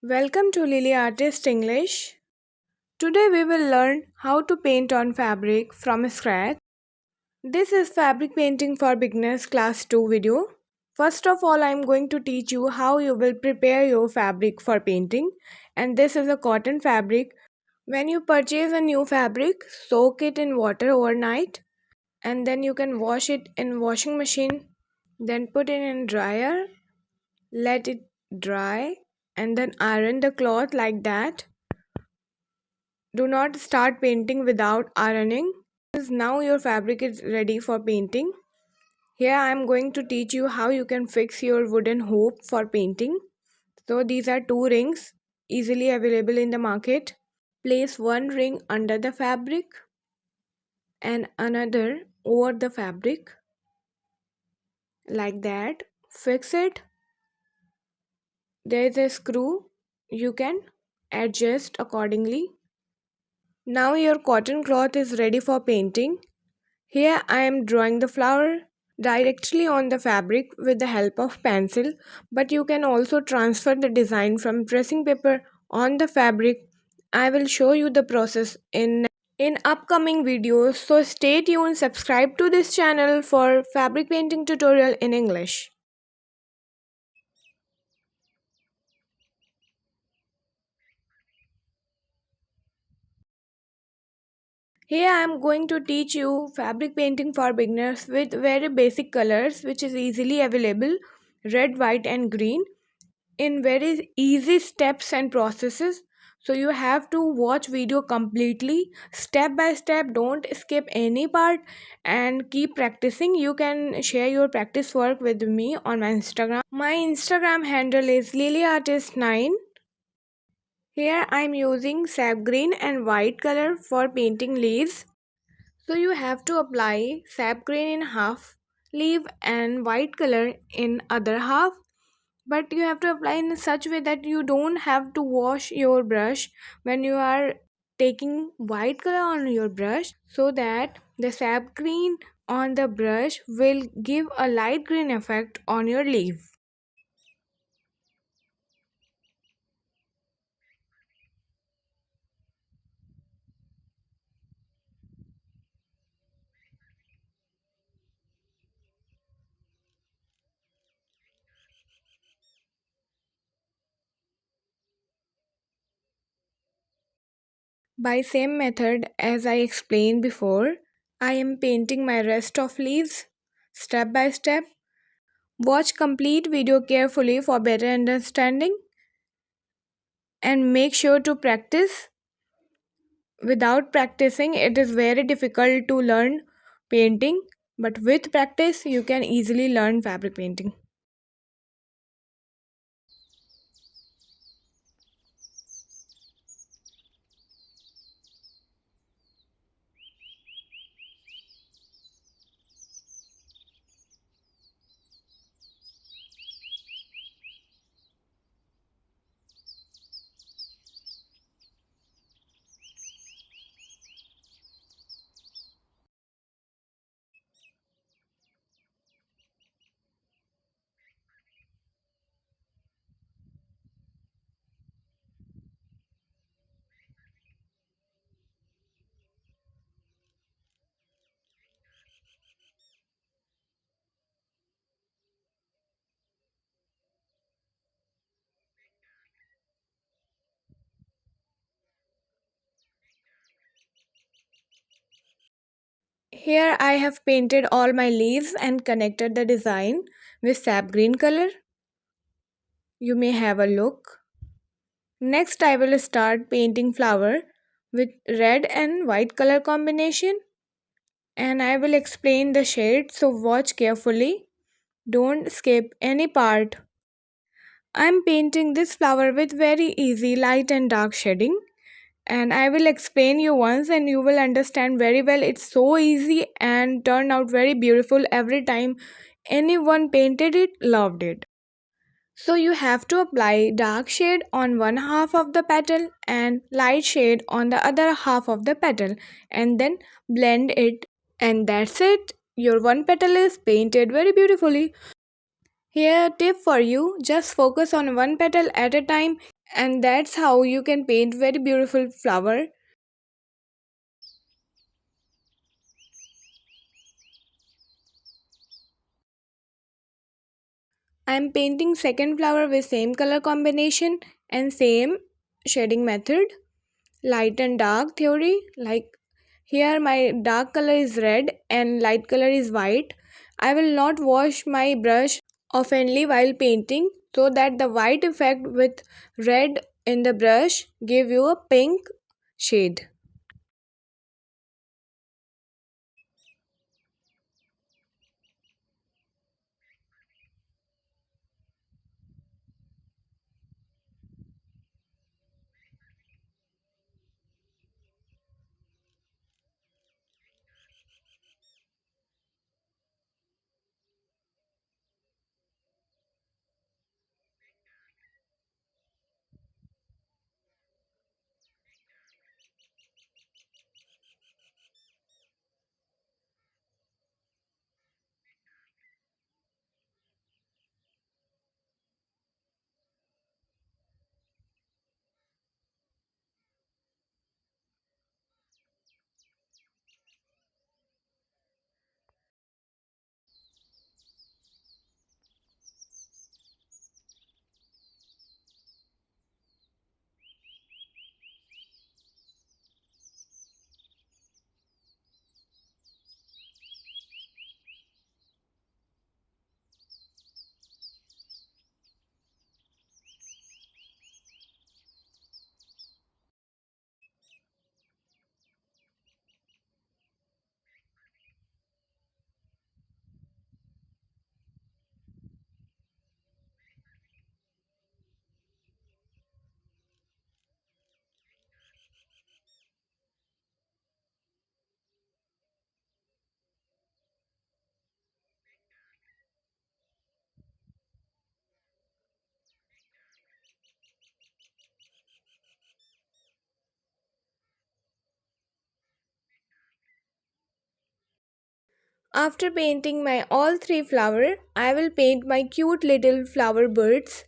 Welcome to Lily Artist English. Today we will learn how to paint on fabric from scratch. This is Fabric Painting for Beginners Class 2 video. First of all, I am going to teach you how you will prepare your fabric for painting. And this is a cotton fabric. When you purchase a new fabric, soak it in water overnight and then you can wash it in washing machine. Then put it in dryer, let it dry and then iron the cloth like that. Do not start painting without ironing. Now your fabric is ready for painting. Here I am going to teach you how you can fix your wooden hoop for painting. So these are two rings easily available in the market. Place one ring under the fabric and another over the fabric like that. Fix it. There is a screw. You can adjust accordingly. Now your cotton cloth is ready for painting. Here I am drawing the flower directly on the fabric with the help of pencil, but you can also transfer the design from tracing paper on the fabric. I will show you the process in upcoming videos, so stay tuned. Subscribe to this channel for fabric painting tutorial in English. Here I am going to teach you fabric painting for beginners with very basic colors which is easily available: red, white and green, in very easy steps and processes. So you have to watch video completely step by step. Don't skip any part and keep practicing. You can share your practice work with me on my Instagram. My Instagram handle is lilyartist9. Here I am using sap green and white color for painting leaves. So you have to apply sap green in half leaf and white color in other half, but you have to apply in such way that you don't have to wash your brush when you are taking white color on your brush, so that the sap green on the brush will give a light green effect on your leaf. By same method as I explained before, I am painting my rest of leaves step by step. Watch complete video carefully for better understanding and make sure to practice. Without practicing, it is very difficult to learn painting, but with practice, you can easily learn fabric painting. Here I have painted all my leaves and connected the design with sap green color. You may have a look. Next I will start painting flower with red and white color combination, and I will explain the shade, so watch carefully. Don't skip any part. I'm painting this flower with very easy light and dark shading, and I will explain you once and you will understand very well. It's so easy and turned out very beautiful every time anyone painted it, loved it. So you have to apply dark shade on one half of the petal and light shade on the other half of the petal and then blend it, and that's it. Your one petal is painted very beautifully. Here a tip for you, just focus on one petal at a time And that's how you can paint very beautiful flower. I'm painting second flower with same color combination and same shading method. Light and dark theory, like here my dark color is red and light color is white. I will not wash my brush oftenly while painting so that the white effect with red in the brush give you a pink shade. After painting my all three flower, I will paint my cute little flower birds.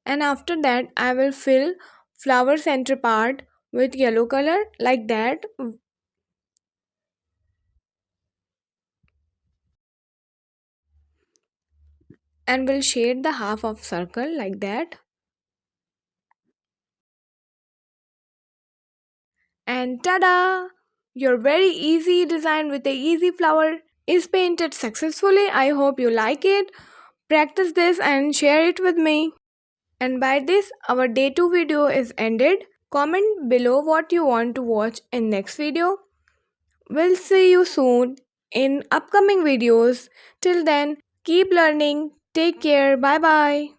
And after that I will fill flower center part with yellow color like that, and will shade the half of circle like that. And tada! Your very easy design with a easy flower is painted successfully. I hope you like it. Practice this and share it with me. And by this, our day 2 video is ended. Comment below what you want to watch in next video. We'll see you soon in upcoming videos. Till then, keep learning. Take care. Bye bye.